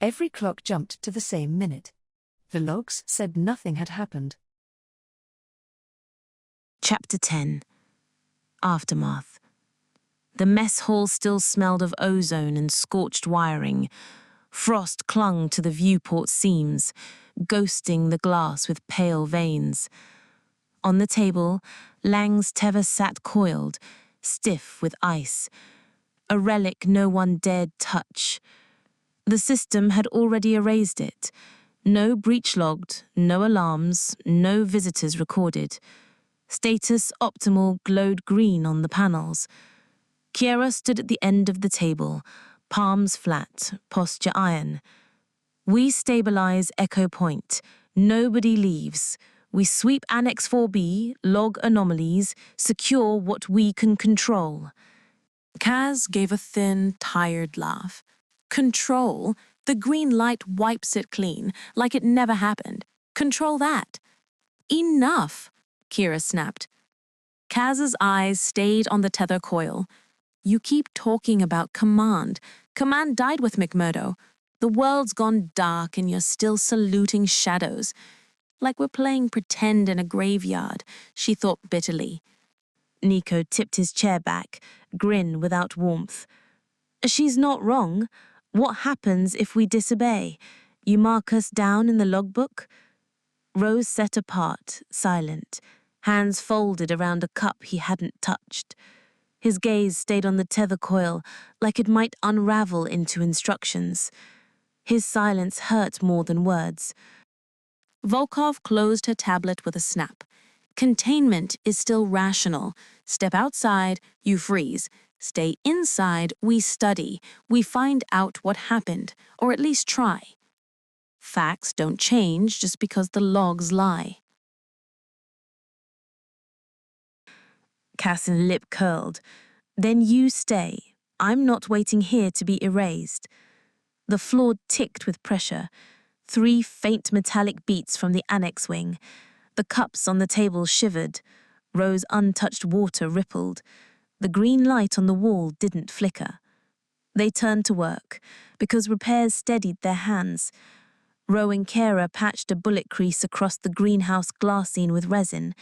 Every clock jumped to the same minute. The logs said nothing had happened. Chapter 10. Aftermath. The mess hall still smelled of ozone and scorched wiring. Frost clung to the viewport seams, ghosting the glass with pale veins. On the table, Lang's tether sat coiled, stiff with ice, a relic no one dared touch. The system had already erased it. No breach logged, no alarms, no visitors recorded. Status optimal glowed green on the panels. Kiera stood at the end of the table, palms flat, posture iron. We stabilize Echo Point. Nobody leaves. We sweep Annex 4B, log anomalies, secure what we can control. Kaz gave a thin, tired laugh. Control? The green light wipes it clean, like it never happened. Control that. Enough, Kira snapped. Kaz's eyes stayed on the tether coil. You keep talking about command. Command died with McMurdo. The world's gone dark and you're still saluting shadows. Like we're playing pretend in a graveyard, she thought bitterly. Nico tipped his chair back, grin without warmth. She's not wrong. What happens if we disobey? You mark us down in the logbook? Rose sat apart, silent, hands folded around a cup he hadn't touched. His gaze stayed on the tether coil, like it might unravel into instructions. His silence hurt more than words. Volkov closed her tablet with a snap. Containment is still rational. Step outside, you freeze. Stay inside, we study. We find out what happened, or at least try. Facts don't change just because the logs lie. Cass's lip curled. Then you stay. I'm not waiting here to be erased. The floor ticked with pressure. 3 faint metallic beats from the annex wing. The cups on the table shivered. Rose's untouched water rippled. The green light on the wall didn't flicker. They turned to work, because repairs steadied their hands. Ro and Kara patched a bullet crease across the greenhouse glassine with resin.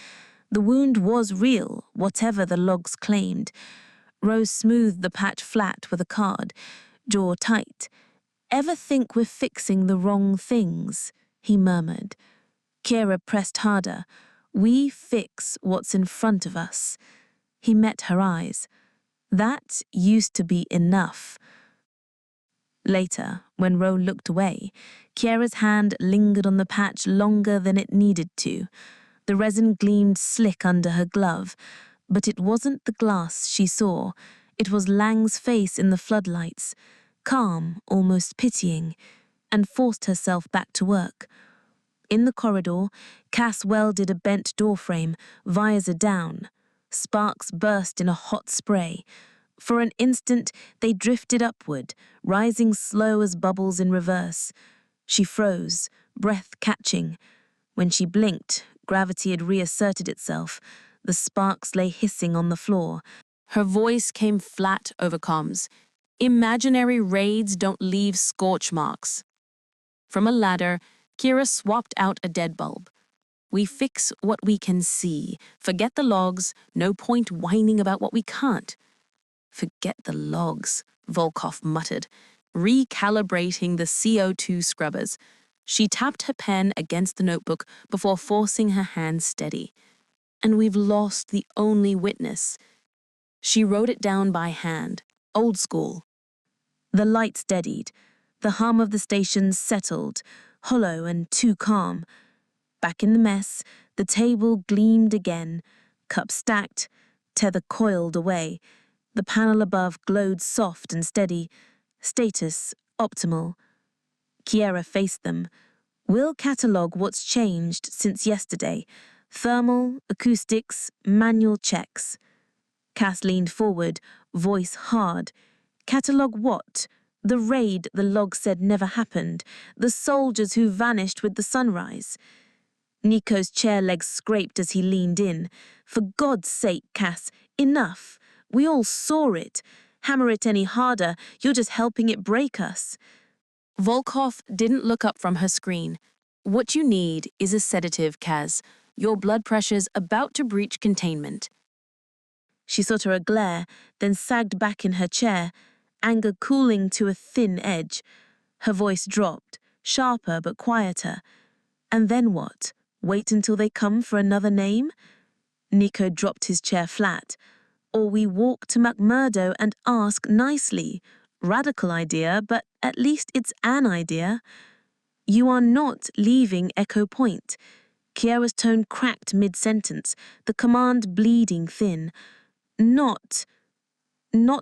The wound was real, whatever the logs claimed. Rose smoothed the patch flat with a card, jaw tight. Ever think we're fixing the wrong things? He murmured. Kira pressed harder. We fix what's in front of us. He met her eyes. That used to be enough. Later, when Ro looked away, Kiera's hand lingered on the patch longer than it needed to. The resin gleamed slick under her glove, but it wasn't the glass she saw. It was Lang's face in the floodlights, calm, almost pitying, and forced herself back to work. In the corridor, Cass welded a bent doorframe, visor down. Sparks burst in a hot spray. For an instant, they drifted upward, rising slow as bubbles in reverse. She froze, breath catching. When she blinked, gravity had reasserted itself. The sparks lay hissing on the floor. Her voice came flat over comms. Imaginary raids don't leave scorch marks. From a ladder, Kira swapped out a dead bulb. We fix what we can see. Forget the logs. No point whining about what we can't. Forget the logs, Volkov muttered, recalibrating the CO2 scrubbers. She tapped her pen against the notebook before forcing her hand steady. And we've lost the only witness. She wrote it down by hand, old school. The light steadied. The hum of the station settled, hollow and too calm. Back in the mess, the table gleamed again, cup stacked, tether coiled away. The panel above glowed soft and steady. Status optimal. Kiera faced them. We'll catalogue what's changed since yesterday. Thermal, acoustics, manual checks. Cass leaned forward, voice hard. Catalogue what? The raid the log said never happened. The soldiers who vanished with the sunrise. Nico's chair legs scraped as he leaned in. For God's sake, Cass, enough. We all saw it. Hammer it any harder, you're just helping it break us. Volkov didn't look up from her screen. What you need is a sedative, Kaz. Your blood pressure's about to breach containment. She sought her a glare, then sagged back in her chair, anger cooling to a thin edge. Her voice dropped, sharper but quieter. And then what? Wait until they come for another name? Nico dropped his chair flat. Or we walk to McMurdo and ask nicely. Radical idea, but at least it's an idea. You are not leaving Echo Point. Kiera's tone cracked mid-sentence, the command bleeding thin. Not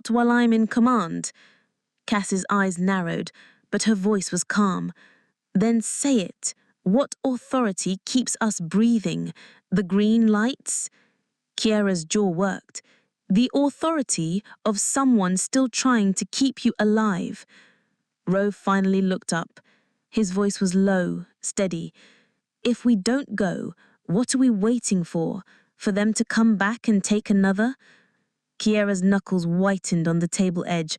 while I'm in command. Cass's eyes narrowed, but her voice was calm. Then say it. What authority keeps us breathing? The green lights? Kiera's jaw worked. The authority of someone still trying to keep you alive. Roe finally looked up. His voice was low, steady. If we don't go, what are we waiting for? For them to come back and take another? Kiera's knuckles whitened on the table edge.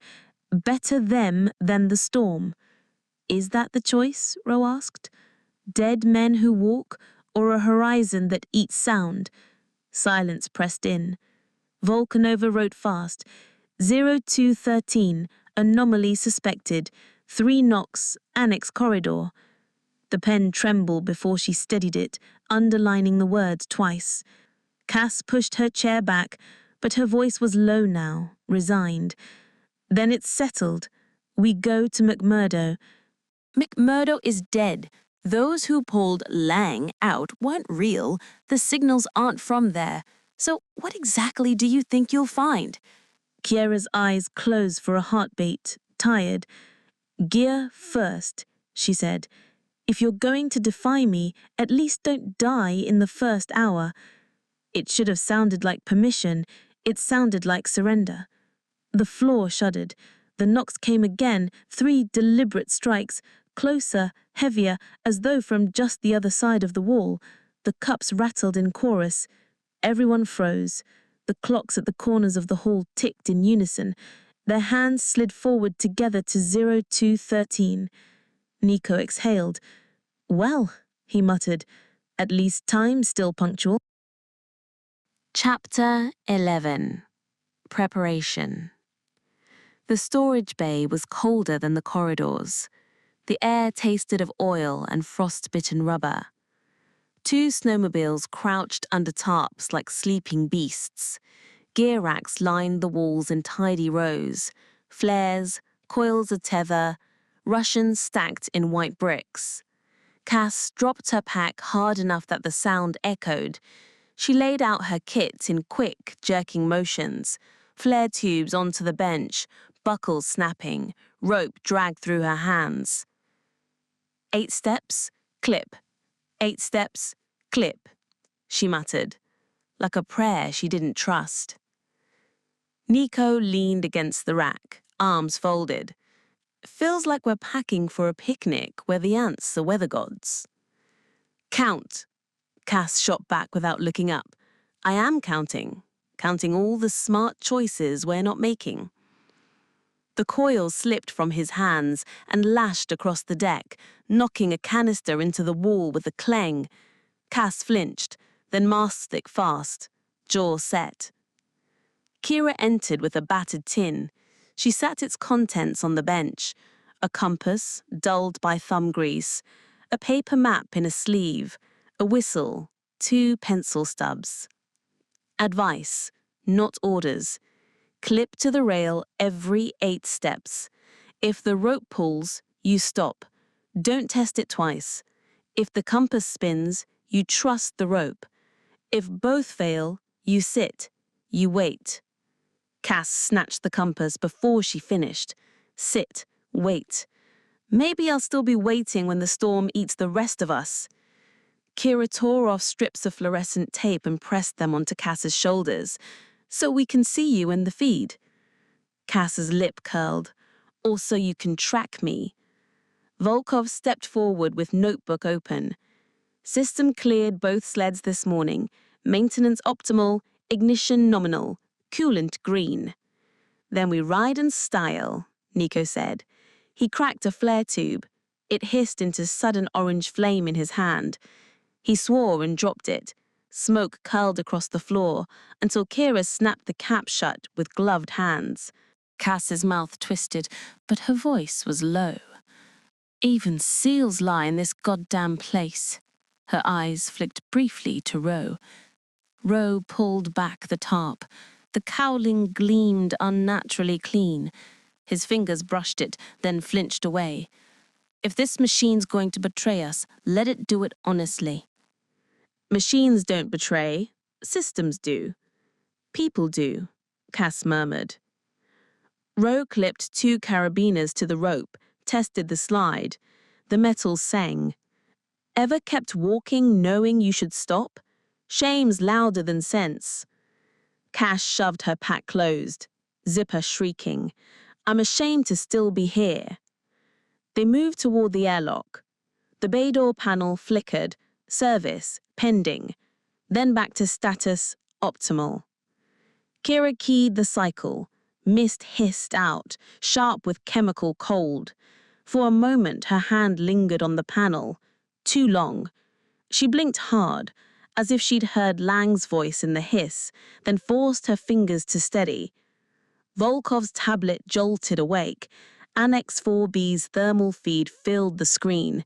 Better them than the storm. Is that the choice? Roe asked. Dead men who walk, or a horizon that eats sound? Silence pressed in. Volcanova wrote fast. 0213, anomaly suspected. 3 knocks, annex corridor. The pen trembled before she steadied it, underlining the words twice. Cass pushed her chair back, but her voice was low now, resigned. Then it's settled. We go to McMurdo. McMurdo is dead. Those who pulled Lang out weren't real. The signals aren't from there. So what exactly do you think you'll find? Kiera's eyes closed for a heartbeat, tired. Gear first, she said. If you're going to defy me, at least don't die in the first hour. It should have sounded like permission. It sounded like surrender. The floor shuddered. The knocks came again, 3 deliberate strikes, closer, heavier, as though from just the other side of the wall. The cups rattled in chorus. Everyone froze. The clocks at the corners of the hall ticked in unison. Their hands slid forward together to 0213. Nico exhaled. Well, he muttered, at least time's still punctual. Chapter 11. Preparation. The storage bay was colder than the corridors. The air tasted of oil and frost-bitten rubber. 2 snowmobiles crouched under tarps like sleeping beasts. Gear racks lined the walls in tidy rows. Flares, coils of tether, Russians stacked in white bricks. Cass dropped her pack hard enough that the sound echoed. She laid out her kit in quick, jerking motions. Flare tubes onto the bench, buckles snapping, rope dragged through her hands. 8 steps, clip. 8 steps, clip, she muttered, like a prayer she didn't trust. Nico leaned against the rack, arms folded. Feels like we're packing for a picnic where the ants are weather gods. Count, Cass shot back without looking up. I am counting all the smart choices we're not making. The coil slipped from his hands and lashed across the deck, knocking a canister into the wall with a clang. Cass flinched, then masked it fast, jaw set. Kira entered with a battered tin. She sat its contents on the bench, a compass, dulled by thumb grease, a paper map in a sleeve, a whistle, 2 pencil stubs. Advice, not orders. Clip to the rail every 8 steps. If the rope pulls, you stop. Don't test it twice. If the compass spins, you trust the rope. If both fail, you sit. You wait. Cass snatched the compass before she finished. Sit. Wait. Maybe I'll still be waiting when the storm eats the rest of us. Kira tore off strips of fluorescent tape and pressed them onto Cass's shoulders. So we can see you in the feed. Cass's lip curled. Also you can track me. Volkov stepped forward with notebook open. System cleared both sleds this morning. Maintenance optimal, ignition nominal, coolant green. Then we ride in style, Nico said. He cracked a flare tube. It hissed into sudden orange flame in his hand. He swore and dropped it. Smoke curled across the floor until Kira snapped the cap shut with gloved hands. Cass's mouth twisted, but her voice was low. Even seals lie in this goddamn place. Her eyes flicked briefly to Ro. Ro pulled back the tarp. The cowling gleamed unnaturally clean. His fingers brushed it, then flinched away. If this machine's going to betray us, let it do it honestly. Machines don't betray. Systems do. People do, Cass murmured. Ro clipped 2 carabiners to the rope, tested the slide. The metal sang. Ever kept walking knowing you should stop? Shame's louder than sense. Cass shoved her pack closed, zipper shrieking. I'm ashamed to still be here. They moved toward the airlock. The bay door panel flickered, service, pending, then back to status, optimal. Kira keyed the cycle. Mist hissed out, sharp with chemical cold. For a moment, her hand lingered on the panel. Too long. She blinked hard, as if she'd heard Lang's voice in the hiss, then forced her fingers to steady. Volkov's tablet jolted awake. Annex 4B's thermal feed filled the screen.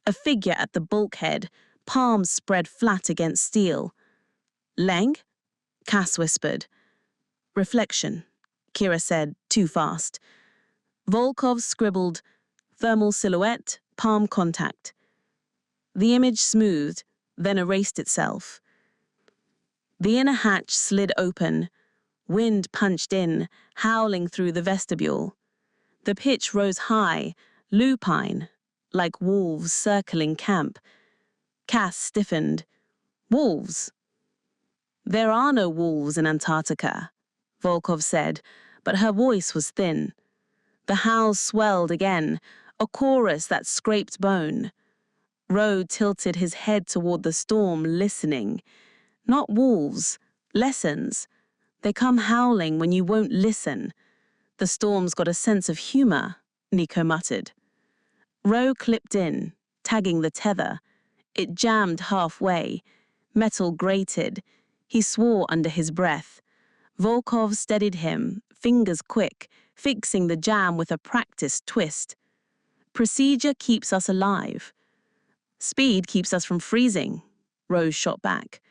A figure at the bulkhead, palms spread flat against steel. Lang? Cass whispered. Reflection, Kira said, too fast. Volkov scribbled, thermal silhouette, palm contact. The image smoothed, then erased itself. The inner hatch slid open. Wind punched in, howling through the vestibule. The pitch rose high, lupine, like wolves circling camp. Cass stiffened. Wolves? There are no wolves in Antarctica, Volkov said, but her voice was thin. The howls swelled again, a chorus that scraped bone. Ro tilted his head toward the storm, listening. Not wolves, lessons. They come howling when you won't listen. The storm's got a sense of humor, Nico muttered. Ro clipped in, tagging the tether. It jammed halfway. Metal grated. He swore under his breath. Volkov steadied him, fingers quick, fixing the jam with a practiced twist. Procedure keeps us alive. Speed keeps us from freezing, Rose shot back.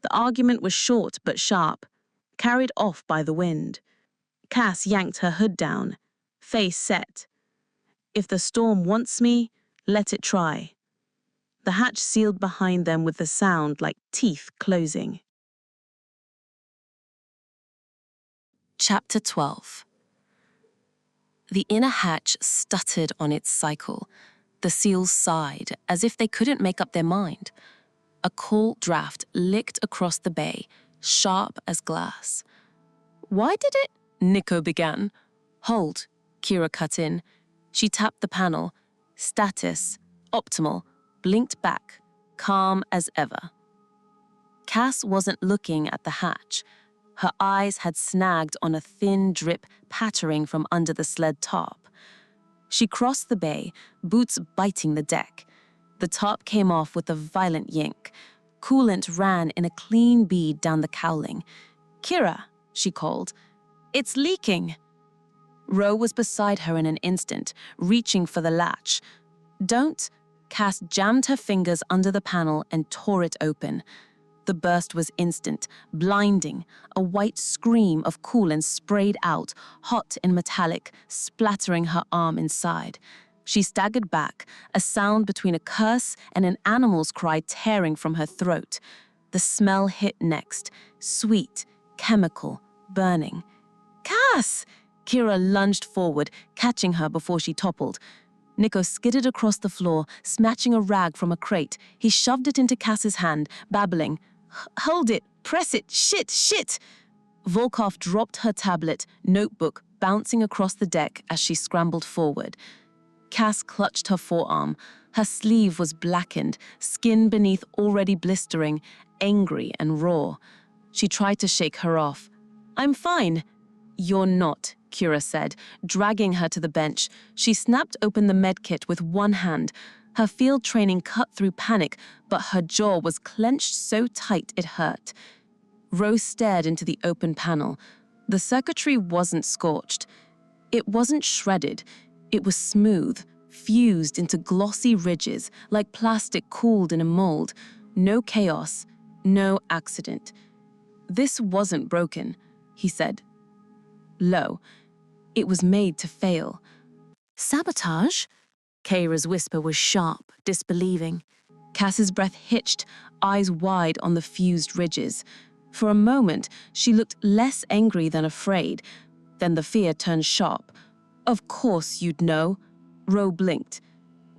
The argument was short but sharp, carried off by the wind. Cass yanked her hood down, face set. If the storm wants me, let it try. The hatch sealed behind them with a sound like teeth closing. Chapter 12. The inner hatch stuttered on its cycle. The seals sighed, as if they couldn't make up their mind. A cool draft licked across the bay, sharp as glass. Why did it? Nico began. Hold, Kira cut in. She tapped the panel. Status, optimal, blinked back, calm as ever. Cass wasn't looking at the hatch. Her eyes had snagged on a thin drip pattering from under the sled top. She crossed the bay, boots biting the deck. The top came off with a violent yank. Coolant ran in a clean bead down the cowling. Kira, she called. It's leaking. Ro was beside her in an instant, reaching for the latch. Don't. Cass jammed her fingers under the panel and tore it open. The burst was instant, blinding. A white scream of coolant sprayed out, hot and metallic, splattering her arm inside. She staggered back, a sound between a curse and an animal's cry tearing from her throat. The smell hit next, sweet, chemical, burning. Cass! Kira lunged forward, catching her before she toppled. Nico skidded across the floor, snatching a rag from a crate. He shoved it into Cass's hand, babbling, Hold it, press it, shit! Volkov dropped her tablet, notebook, bouncing across the deck as she scrambled forward. Cass clutched her forearm. Her sleeve was blackened, skin beneath already blistering, angry and raw. She tried to shake her off. I'm fine. You're not, Kira said, dragging her to the bench. She snapped open the medkit with one hand. Her field training cut through panic, but her jaw was clenched so tight it hurt. Rose stared into the open panel. The circuitry wasn't scorched. It wasn't shredded. It was smooth, fused into glossy ridges, like plastic cooled in a mold. No chaos, no accident. This wasn't broken, he said. Low. It was made to fail. Sabotage? Kira's whisper was sharp, disbelieving. Cass's breath hitched, eyes wide on the fused ridges. For a moment, she looked less angry than afraid. Then the fear turned sharp. Of course you'd know. Ro blinked.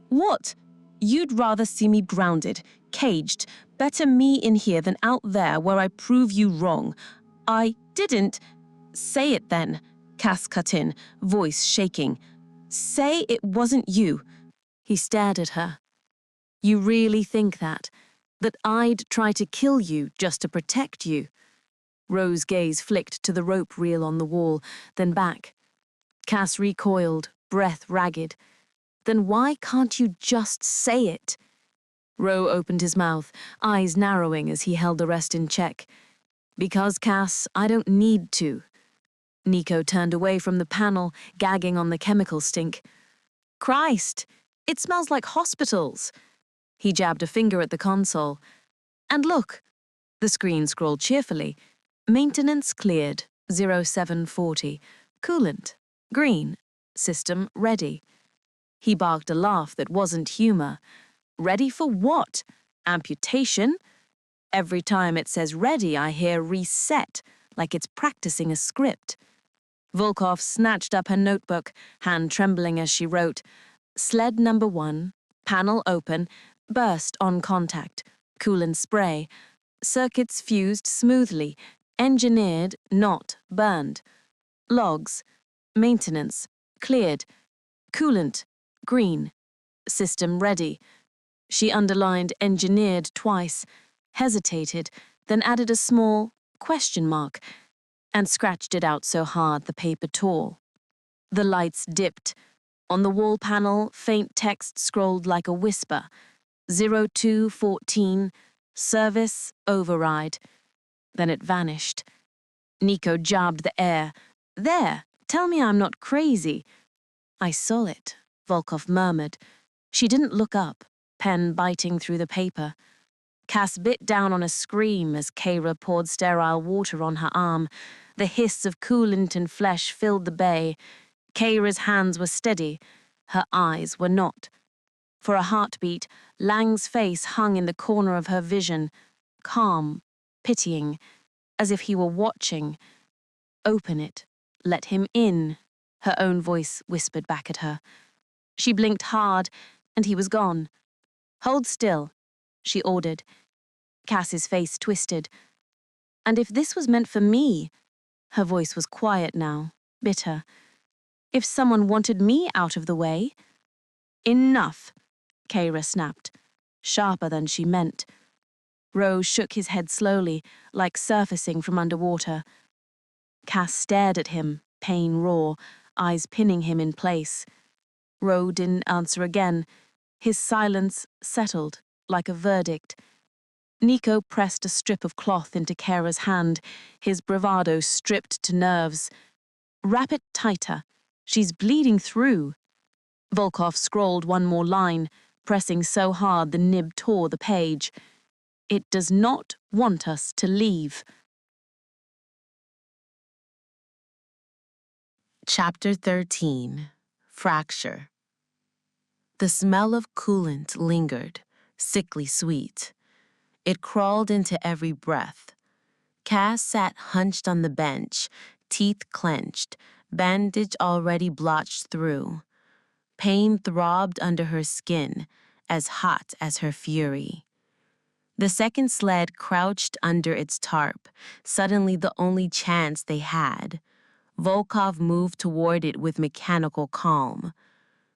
What? You'd rather see me grounded, caged. Better me in here than out there where I prove you wrong. I didn't. Say it then, Cass cut in, voice shaking. Say it wasn't you. He stared at her. You really think that? That I'd try to kill you just to protect you? Rose's gaze flicked to the rope reel on the wall, then back. Cass recoiled, breath ragged. Then why can't you just say it? Ro opened his mouth, eyes narrowing as he held the rest in check. Because, Cass, I don't need to. Nico turned away from the panel, gagging on the chemical stink. Christ, it smells like hospitals. He jabbed a finger at the console. And look, the screen scrolled cheerfully. Maintenance cleared, 0740. Coolant, green. System ready. He barked a laugh that wasn't humor. Ready for what? Amputation? Every time it says ready, I hear reset, like it's practicing a script. Volkov snatched up her notebook, hand trembling as she wrote, Sled number 1, panel open, burst on contact, coolant spray, circuits fused smoothly, engineered, not burned. Logs, maintenance, cleared, coolant, green, system ready. She underlined engineered twice, hesitated, then added a small question mark, and scratched it out so hard the paper tore. The lights dipped. On the wall panel, faint text scrolled like a whisper. 0214, service override. Then it vanished. Nico jabbed the air. There, tell me I'm not crazy. I saw it, Volkov murmured. She didn't look up, pen biting through the paper. Cass bit down on a scream as Kira poured sterile water on her arm. The hiss of coolant and flesh filled the bay. Kira's hands were steady. Her eyes were not. For a heartbeat, Lang's face hung in the corner of her vision, calm, pitying, as if he were watching. Open it. Let him in, her own voice whispered back at her. She blinked hard, and he was gone. Hold still, she ordered. Cass's face twisted. And if this was meant for me, her voice was quiet now, bitter. If someone wanted me out of the way. Enough, Kira snapped, sharper than she meant. Rose shook his head slowly, like surfacing from underwater. Cass stared at him, pain raw, eyes pinning him in place. Ro didn't answer again. His silence settled, like a verdict. Nico pressed a strip of cloth into Kira's hand, his bravado stripped to nerves. Wrap it tighter. She's bleeding through. Volkov scrawled one more line, pressing so hard the nib tore the page. It does not want us to leave. Chapter 13. Fracture. The smell of coolant lingered, sickly sweet. It crawled into every breath. Cass sat hunched on the bench, teeth clenched, bandage already blotched through. Pain throbbed under her skin, as hot as her fury. The second sled crouched under its tarp, suddenly the only chance they had. Volkov moved toward it with mechanical calm.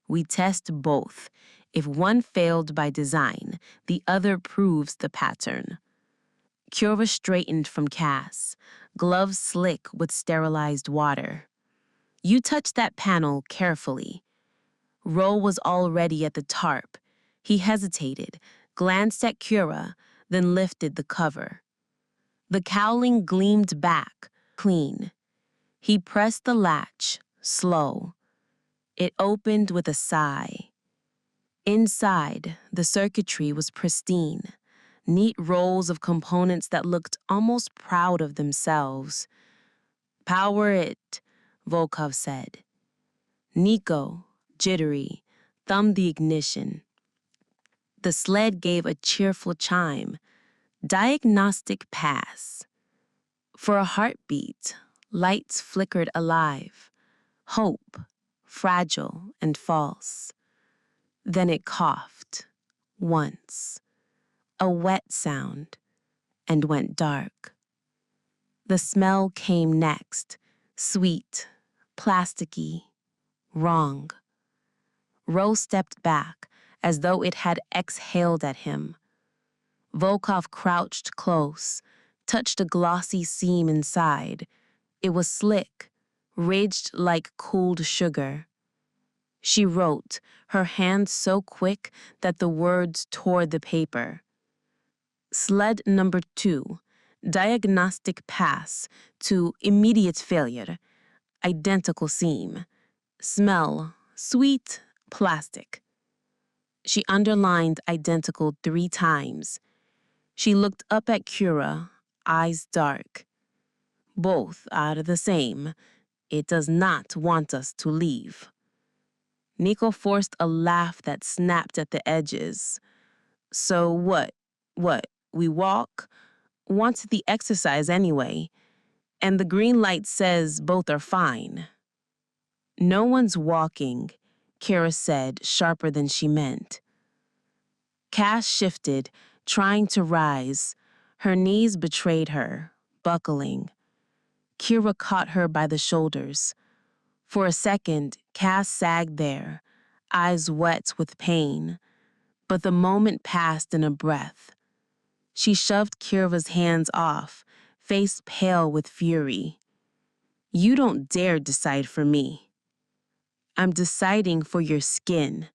We test both. If one failed by design, the other proves the pattern. Kira straightened from Cass, gloves slick with sterilized water. You touch that panel carefully. Ro was already at the tarp. He hesitated, glanced at Kira, then lifted the cover. The cowling gleamed back, clean. He pressed the latch, slow. It opened with a sigh. Inside, the circuitry was pristine, neat rows of components that looked almost proud of themselves. "Power it," Volkov said. Nico, jittery, thumbed the ignition. The sled gave a cheerful chime. Diagnostic pass. For a heartbeat, lights flickered alive. Hope, fragile and false. Then it coughed, once. A wet sound, and went dark. The smell came next, sweet, plasticky, wrong. Ro stepped back, as though it had exhaled at him. Volkov crouched close, touched a glossy seam inside. It was slick, ridged like cooled sugar. She wrote, her hand so quick that the words tore the paper. Sled number 2, diagnostic pass to immediate failure, identical seam. Smell, sweet, plastic. She underlined identical 3 times. She looked up at Kira, eyes dark. Both are the same. It does not want us to leave. Nico forced a laugh that snapped at the edges. So what? We walk? Want the exercise anyway. And the green light says both are fine. No one's walking, Kira said, sharper than she meant. Cass shifted, trying to rise. Her knees betrayed her, buckling. Kira caught her by the shoulders. For a second, Cass sagged there, eyes wet with pain. But the moment passed in a breath. She shoved Kira's hands off, face pale with fury. "You don't dare decide for me." "I'm deciding for your skin,"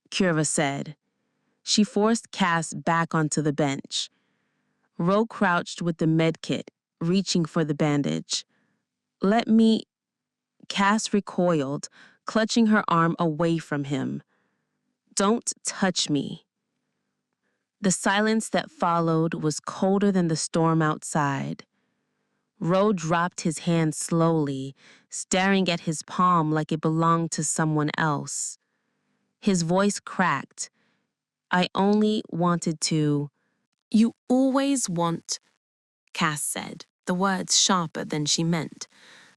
Kira said. She forced Cass back onto the bench. Ro crouched with the medkit, reaching for the bandage. "Let me..." Cass recoiled, clutching her arm away from him. "Don't touch me." The silence that followed was colder than the storm outside. Ro dropped his hand slowly, staring at his palm like it belonged to someone else. His voice cracked. "I only wanted to..." "You always want," Cass said, the words sharper than she meant.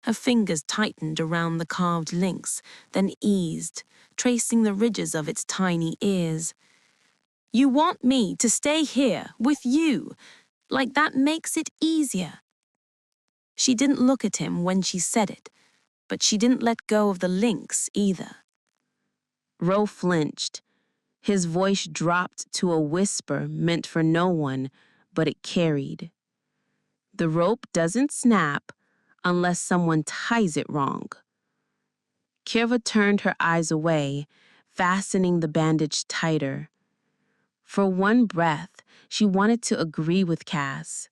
Her fingers tightened around the carved links, then eased, tracing the ridges of its tiny ears. "You want me to stay here with you, like that makes it easier." She didn't look at him when she said it, but she didn't let go of the links either. Ro flinched. His voice dropped to a whisper meant for no one, but it carried. "The rope doesn't snap unless someone ties it wrong." Kira turned her eyes away, fastening the bandage tighter. For one breath, she wanted to agree with Cass,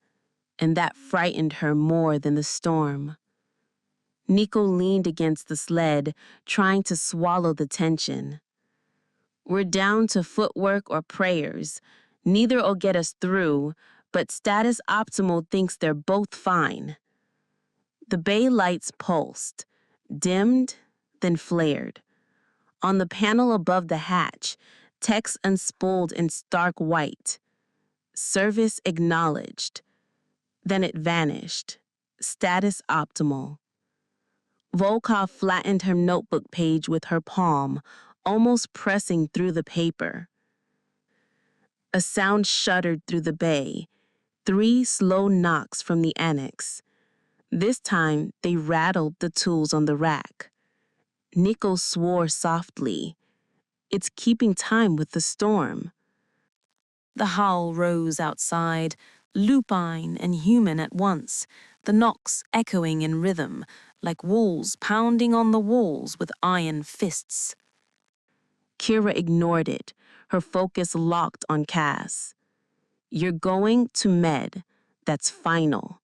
and that frightened her more than the storm. Nico leaned against the sled, trying to swallow the tension. "We're down to footwork or prayers. Neither'll get us through, but Status Optimal thinks they're both fine." The bay lights pulsed, dimmed, then flared. On the panel above the hatch, text unspooled in stark white. "Service acknowledged." Then it vanished. Status optimal. Volkov flattened her notebook page with her palm, almost pressing through the paper. A sound shuddered through the bay. 3 slow knocks from the annex. This time, they rattled the tools on the rack. Nico swore softly. It's keeping time with the storm. The howl rose outside, lupine and human at once, the knocks echoing in rhythm, like wolves pounding on the walls with iron fists. Kira ignored it, her focus locked on Cass. You're going to med. That's final.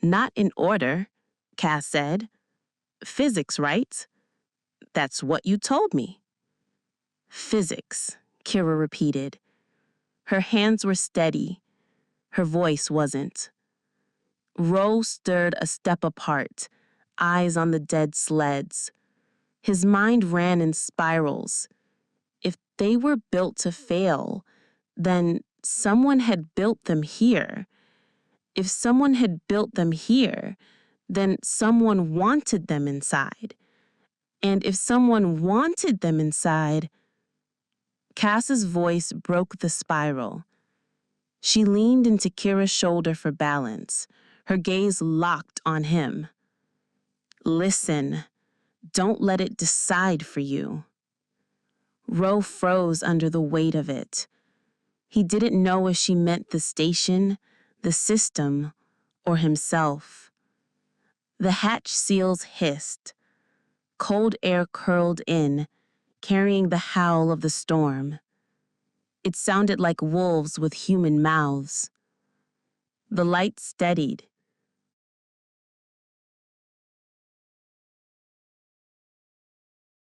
Not in order, Cass said. Physics, right? That's what you told me. Physics, Kira repeated. Her hands were steady. Her voice wasn't. Ro stirred a step apart, eyes on the dead sleds. His mind ran in spirals. If they were built to fail, then someone had built them here. If someone had built them here, then someone wanted them inside. And if someone wanted them inside... Cass's voice broke the spiral. She leaned into Kira's shoulder for balance, her gaze locked on him. Listen, don't let it decide for you. Ro froze under the weight of it. He didn't know if she meant the station, the system, or himself. The hatch seals hissed. Cold air curled in, carrying the howl of the storm. It sounded like wolves with human mouths. The light steadied.